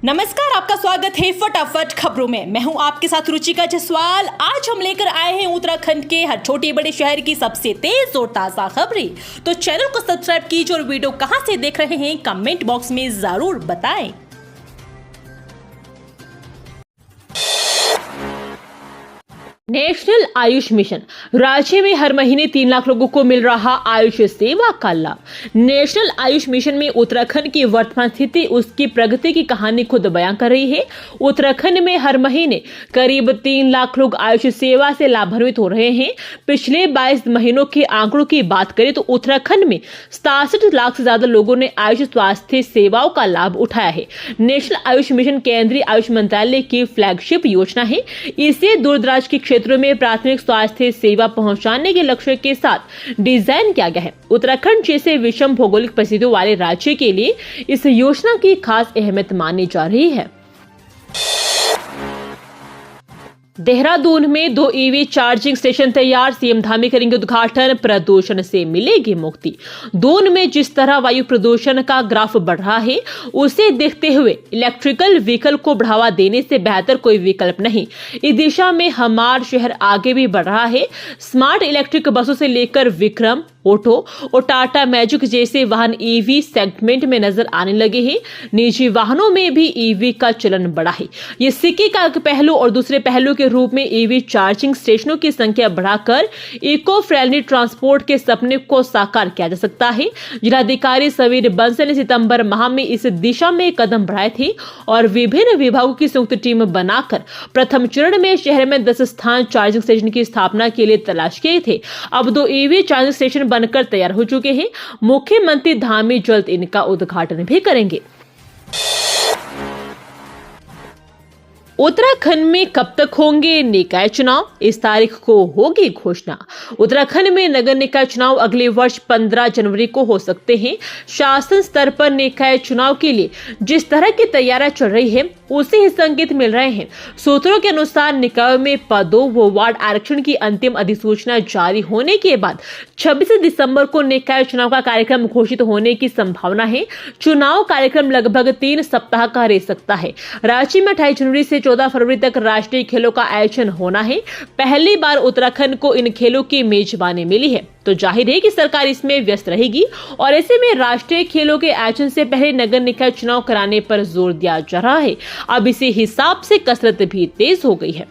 नमस्कार, आपका स्वागत है फटाफट खबरों में। मैं हूं आपके साथ रुचिका जसवाल। आज हम लेकर आए हैं उत्तराखंड के हर छोटे बड़े शहर की सबसे तेज और ताजा खबरें। तो चैनल को सब्सक्राइब कीजिए और वीडियो कहां से देख रहे हैं कमेंट बॉक्स में जरूर बताएं। National Ayush mission. राज्य में हर महीने 3 लाख लोगों को मिल रहा आयुष सेवा का लाभ। नेशनल आयुष मिशन में उत्तराखंड की वर्तमान स्थिति उसकी प्रगति की कहानी खुद बयां कर रही है। उत्तराखंड में हर महीने करीब 3 लाख लोग आयुष सेवा से लाभान्वित हो रहे हैं। पिछले 22 महीनों के आंकड़ों की बात करें तो उत्तराखंड में 67 लाख से ज्यादा लोगों ने आयुष स्वास्थ्य सेवाओं का लाभ उठाया है। नेशनल आयुष मिशन केंद्रीय आयुष मंत्रालय की फ्लैगशिप योजना है। इसे दूरदराज के क्षेत्रों में प्राथमिक स्वास्थ्य सेवा पहुंचाने के लक्ष्य के साथ डिजाइन किया गया है। उत्तराखंड जैसे विषम भौगोलिक परिस्थितियों वाले राज्य के लिए इस योजना की खास अहमियत मानी जा रही है। देहरादून में 2 ईवी चार्जिंग स्टेशन तैयार, सीएम धामी करेंगे उद्घाटन। प्रदूषण से मिलेगी मुक्ति। दून में जिस तरह वायु प्रदूषण का ग्राफ बढ़ रहा है, उसे देखते हुए इलेक्ट्रिकल व्हीकल को बढ़ावा देने से बेहतर कोई विकल्प नहीं। इस दिशा में हमारा शहर आगे भी बढ़ रहा है। स्मार्ट इलेक्ट्रिक बसों से लेकर विक्रम, ऑटो और टाटा मैजिक जैसे वाहन ईवी सेगमेंट में नजर आने लगे हैं। निजी वाहनों में भी ईवी का चलन बढ़ा है। ये सिक्के का एक पहलू और दूसरे पहलू के रूप में ईवी चार्जिंग स्टेशनों की संख्या बढ़ाकर इको फ्रेंडली ट्रांसपोर्ट के सपने को साकार किया जा सकता है। जिलाधिकारी समीर बंसल ने सितंबर माह में इस दिशा में कदम बढ़ाए थे और विभिन्न विभागों की संयुक्त टीम बनाकर प्रथम चरण में शहर में 10 स्थान चार्जिंग स्टेशन की स्थापना के लिए तलाश किए थे। अब 2 ईवी चार्जिंग स्टेशन बनकर तैयार हो चुके हैं। मुख्यमंत्री धामी जल्द इनका उद्घाटन भी करेंगे। उत्तराखंड में कब तक होंगे निकाय चुनाव? इस तारीख को होगी घोषणा। उत्तराखंड में नगर निकाय चुनाव अगले वर्ष 15 जनवरी को हो सकते हैं। शासन स्तर पर निकाय चुनाव के लिए जिस तरह की तैयारियां चल रही है, उसे ही संकेत मिल रहे हैं। सूत्रों के अनुसार निकायों में पदों व वार्ड आरक्षण की अंतिम अधिसूचना जारी होने के बाद 26 दिसंबर को निकाय चुनाव का कार्यक्रम घोषित होने की संभावना है। चुनाव कार्यक्रम लगभग 3 सप्ताह का रह सकता है। राज्य में 28 जनवरी से 14 फरवरी तक राष्ट्रीय खेलों का आयोजन होना है। पहली बार उत्तराखंड को इन खेलों की मेजबानी मिली है, तो जाहिर है कि सरकार इसमें व्यस्त रहेगी और ऐसे में राष्ट्रीय खेलों के आयोजन से पहले नगर निकाय चुनाव कराने पर जोर दिया जा रहा है। अब इसी हिसाब से कसरत भी तेज हो गई है।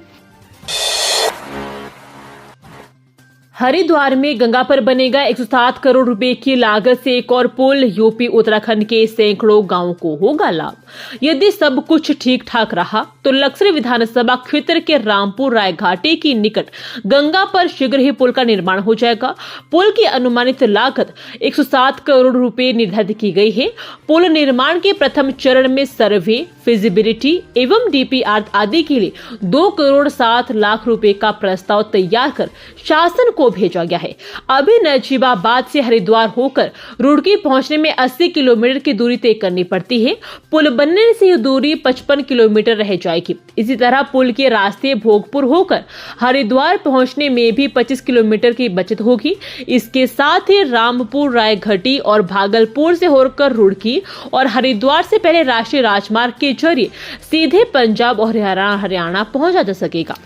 हरिद्वार में गंगा पर बनेगा 107 करोड़ रुपए की लागत से एक और पुल। यूपी उत्तराखंड के सैकड़ों गांवों को होगा लाभ। यदि सब कुछ ठीक ठाक रहा तो लक्सर विधानसभा क्षेत्र के रामपुर राय घाटी की निकट गंगा पर शीघ्र ही पुल का निर्माण हो जाएगा। पुल की अनुमानित लागत 107 करोड़ रुपए निर्धारित की गई है। पुल निर्माण के प्रथम चरण में सर्वे, फिजिबिलिटी एवं डीपीआर आदि के लिए 2 करोड़ 7 लाख रुपए का प्रस्ताव तैयार कर शासन को भेजा गया है। अभी नजीबाबाद से हरिद्वार होकर रुड़की पहुंचने में 80 किलोमीटर की दूरी तय करनी पड़ती है। पुल बनने से यह दूरी 55 किलोमीटर रह जाएगी। इसी तरह पुल के रास्ते भोगपुर होकर हरिद्वार पहुंचने में भी 25 किलोमीटर की बचत होगी। इसके साथ ही रामपुर रायघाटी और भागलपुर से होकर रुड़की और हरिद्वार से पहले राष्ट्रीय राजमार्ग के जरिए सीधे पंजाब और हरियाणा पहुंचा जा सकेगा।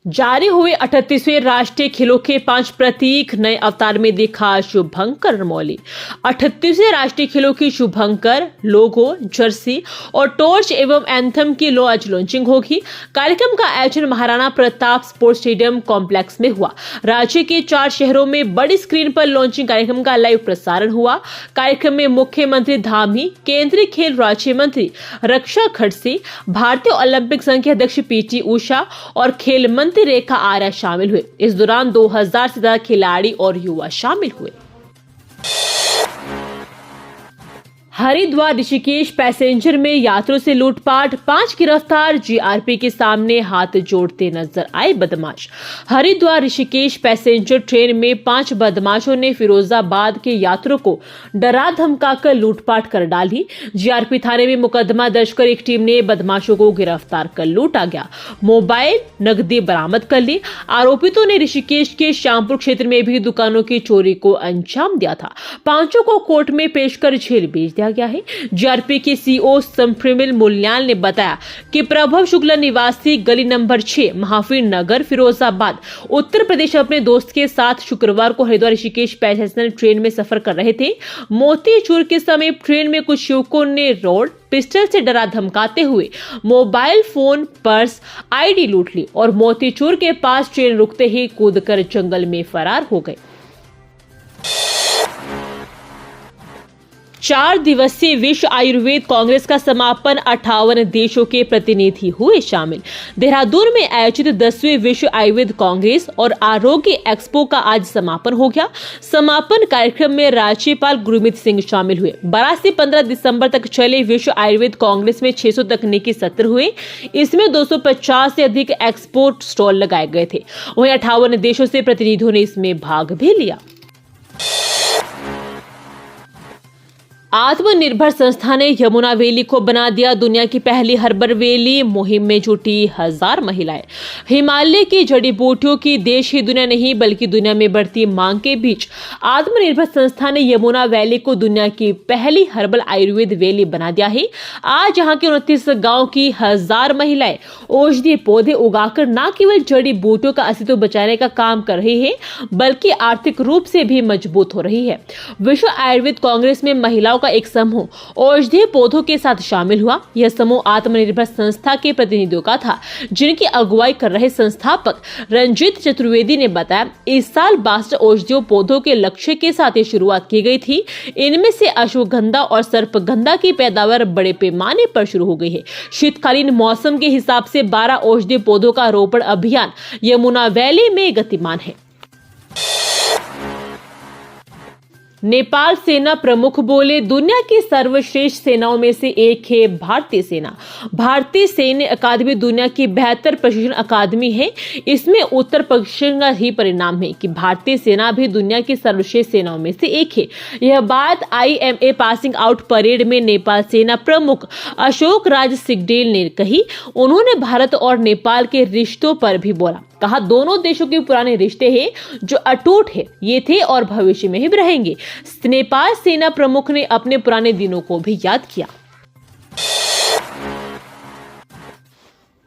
जारी हुए 38वें राष्ट्रीय खेलों के 5 प्रतीक नए अवतार में दिखा शुभंकर मौली। 38वें राष्ट्रीय खेलों की शुभंकर, लोगो, जर्सी और टॉर्च एवं एंथम की आज लॉन्चिंग होगी। कार्यक्रम का आयोजन Maharana Pratap sports stadium complex में हुआ। राज्य के 4 शहरों में बड़ी स्क्रीन पर लॉन्चिंग कार्यक्रम का लाइव प्रसारण हुआ। कार्यक्रम में मुख्यमंत्री धामी, केंद्रीय खेल राज्य मंत्री रक्षा खड़से, भारतीय ओलंपिक संघ के अध्यक्ष पीटी उषा और खेल मंत्री रेखा आर्या शामिल हुए। इस दौरान 2000 से ज्यादा खिलाड़ी और युवा शामिल हुए। हरिद्वार ऋषिकेश पैसेंजर में यात्रियों से लूटपाट, 5 गिरफ्तार। जीआरपी के सामने हाथ जोड़ते नजर आए बदमाश। हरिद्वार ऋषिकेश पैसेंजर ट्रेन में 5 बदमाशों ने फिरोजाबाद के यात्रियों को डरा धमकाकर लूटपाट कर डाली। जीआरपी थाने में मुकदमा दर्ज कर एक टीम ने बदमाशों को गिरफ्तार कर लूटा गया। मोबाइल, नकदी बरामद कर ली। आरोपितों ने ऋषिकेश के श्यामपुर क्षेत्र में भी दुकानों की चोरी को अंजाम दिया था। 5 को कोर्ट में पेश कर जेल भेज दिया किया गया है। जीआरपी के सीईओ संप्रेमिल मूल्याल ने बताया कि प्रभव शुक्ला निवासी गली नंबर 6 महावीर नगर फिरोजाबाद उत्तर प्रदेश अपने दोस्त के साथ शुक्रवार को हरिद्वार ऋषिकेश पैसेंजर ट्रेन में सफर कर रहे थे। मोतीचूर के समय ट्रेन में कुछ युवकों ने रोड पिस्टल से डरा धमकाते हुए मोबाइल फोन, पर्स, आईडी लूट ली और मोतीचूर के पास ट्रेन रुकते ही कूदकर जंगल में फरार हो गए। 4 दिवसीय विश्व आयुर्वेद कांग्रेस का समापन 58 देशों के प्रतिनिधि हुए शामिल। देहरादून में आयोजित 10वीं विश्व आयुर्वेद कांग्रेस और आरोग्य एक्सपो का आज समापन हो गया। समापन कार्यक्रम में राज्यपाल गुरमीत सिंह शामिल हुए। 12 से 15 दिसंबर तक चले विश्व आयुर्वेद कांग्रेस में 600 तकनीकी सत्र हुए। इसमें 250 से अधिक एक्सपोर्ट स्टॉल लगाए गए थे। वहीं 58 देशों से प्रतिनिधियों ने इसमें भाग भी लिया। आत्मनिर्भर संस्था ने यमुना वैली को बना दिया दुनिया की पहली हर्बल वैली। मुहिम में जुटी 1000 महिलाएं। हिमालय की जड़ी बूटियों की देश ही दुनिया नहीं बल्कि दुनिया में बढ़ती मांग के बीच आत्मनिर्भर संस्था ने यमुना वैली को दुनिया की पहली हर्बल आयुर्वेद वैली बना दिया है। आज यहाँ के 29 गाँव की 1000 महिलाएं औषधीय पौधे उगाकर न केवल जड़ी बूटियों का अस्तित्व बचाने का काम कर रही है बल्कि आर्थिक रूप से भी मजबूत हो रही है। विश्व आयुर्वेद कांग्रेस में महिलाओं का एक समूह औषधीय पौधों के साथ शामिल हुआ। यह समूह आत्मनिर्भर संस्था के प्रतिनिधियों का था, जिनकी अगुवाई कर रहे संस्थापक रंजीत चतुर्वेदी ने बताया, इस साल 62 औषधीय पौधों के लक्ष्य के साथ ये शुरुआत की गई थी। इनमें से अश्वगंधा और सर्पगंधा की पैदावार बड़े पैमाने पर शुरू हो गई है। शीतकालीन मौसम के हिसाब से 12 औषधीय पौधों का रोपण अभियान यमुना वैली में गतिमान है। नेपाल सेना प्रमुख बोले, दुनिया की सर्वश्रेष्ठ सेनाओं में से एक है भारतीय सेना। भारतीय सैन्य अकादमी दुनिया की बेहतर प्रशिक्षण अकादमी है। इसमें उत्तर पश्चिम का ही परिणाम है कि भारतीय सेना भी दुनिया की सर्वश्रेष्ठ सेनाओं में से एक है। यह बात IMA पासिंग आउट परेड में नेपाल सेना प्रमुख अशोक राज सिंहदेल ने कही। उन्होंने भारत और नेपाल के रिश्तों पर भी बोला। कहा, दोनों देशों के पुराने रिश्ते हैं जो अटूट है, ये थे और भविष्य में ही रहेंगे। नेपाल सेना प्रमुख ने अपने पुराने दिनों को भी याद किया।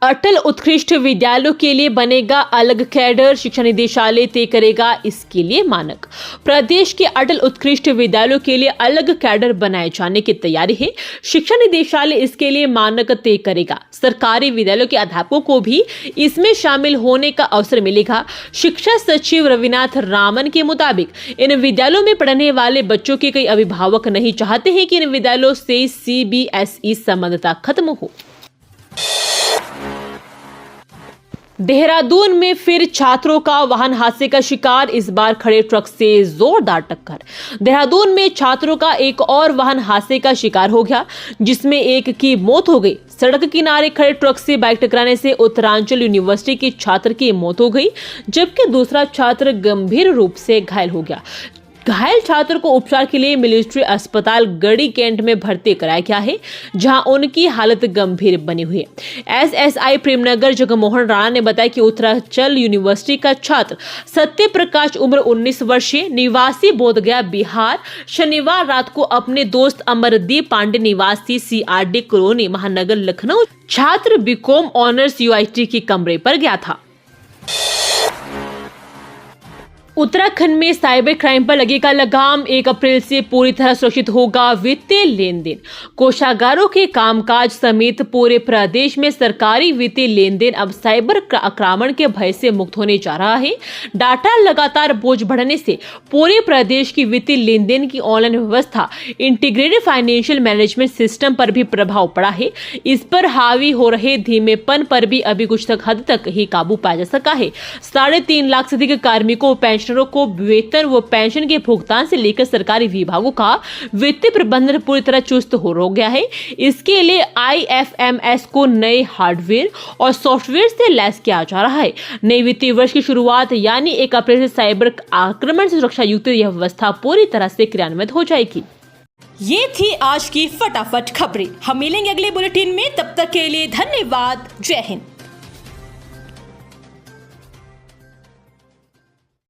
अटल उत्कृष्ट विद्यालयों के लिए बनेगा अलग कैडर, शिक्षा निदेशालय तय करेगा इसके लिए मानक। प्रदेश के अटल उत्कृष्ट विद्यालयों के लिए अलग कैडर बनाए जाने की तैयारी है। शिक्षा निदेशालय इसके लिए मानक तय करेगा। सरकारी विद्यालयों के अध्यापकों को भी इसमें शामिल होने का अवसर मिलेगा। शिक्षा सचिव रविनाथ रामन के मुताबिक इन विद्यालयों में पढ़ने वाले बच्चों के कई अभिभावक नहीं चाहते हैं कि इन विद्यालयों से CBSE संबंधता खत्म हो। देहरादून में फिर छात्रों का वाहन हादसे का शिकार, इस बार खड़े ट्रक से जोरदार टक्कर। देहरादून में छात्रों का एक और वाहन हादसे का शिकार हो गया, जिसमें एक की मौत हो गई। सड़क किनारे खड़े ट्रक से बाइक टकराने से उत्तरांचल यूनिवर्सिटी के छात्र की मौत हो गई, जबकि दूसरा छात्र गंभीर रूप से घायल हो गया। घायल छात्र को उपचार के लिए मिलिट्री अस्पताल गढ़ी कैंट में भर्ती कराया गया है, जहां उनकी हालत गंभीर बनी हुई है। SSI प्रेमनगर जगमोहन राणा ने बताया कि उत्तरांचल यूनिवर्सिटी का छात्र सत्य प्रकाश उम्र 19 वर्षीय निवासी बोधगया बिहार शनिवार रात को अपने दोस्त अमरदीप पांडे निवासी CRD कॉलोनी महानगर लखनऊ छात्र BCom ऑनर्स UIT के कमरे पर गया था। उत्तराखंड में साइबर क्राइम पर लगेगा लगाम। 1 अप्रैल से पूरी तरह सुरक्षित होगा वित्तीय लेन देन। कोषागारों के कामकाज समेत पूरे प्रदेश में सरकारी वित्तीय लेन देन अब साइबर आक्रमण के भय से मुक्त होने जा रहा है। डाटा लगातार बोझ बढ़ने से पूरे प्रदेश की वित्तीय लेन देन की ऑनलाइन व्यवस्था इंटीग्रेटेड फाइनेंशियल मैनेजमेंट सिस्टम पर भी प्रभाव पड़ा है। इस पर हावी हो रहे धीमेपन पर भी अभी कुछ हद तक ही काबू पाया जा सका है। 3.5 लाख से अधिक कार्मिकों पेंशनरों को वेतन व पेंशन के भुगतान से लेकर सरकारी विभागों का वित्तीय प्रबंधन पूरी तरह चुस्त हो गया है। इसके लिए IFMS को नए हार्डवेयर और सॉफ्टवेयर से लैस किया जा रहा है। नए वित्तीय वर्ष की शुरुआत यानी 1 अप्रैल से साइबर आक्रमण से सुरक्षा युक्त यह व्यवस्था पूरी तरह से क्रियान्वित हो जाएगी। ये थी आज की फटाफट खबरें। हम मिलेंगे अगले बुलेटिन में, तब तक के लिए धन्यवाद। जय हिंद।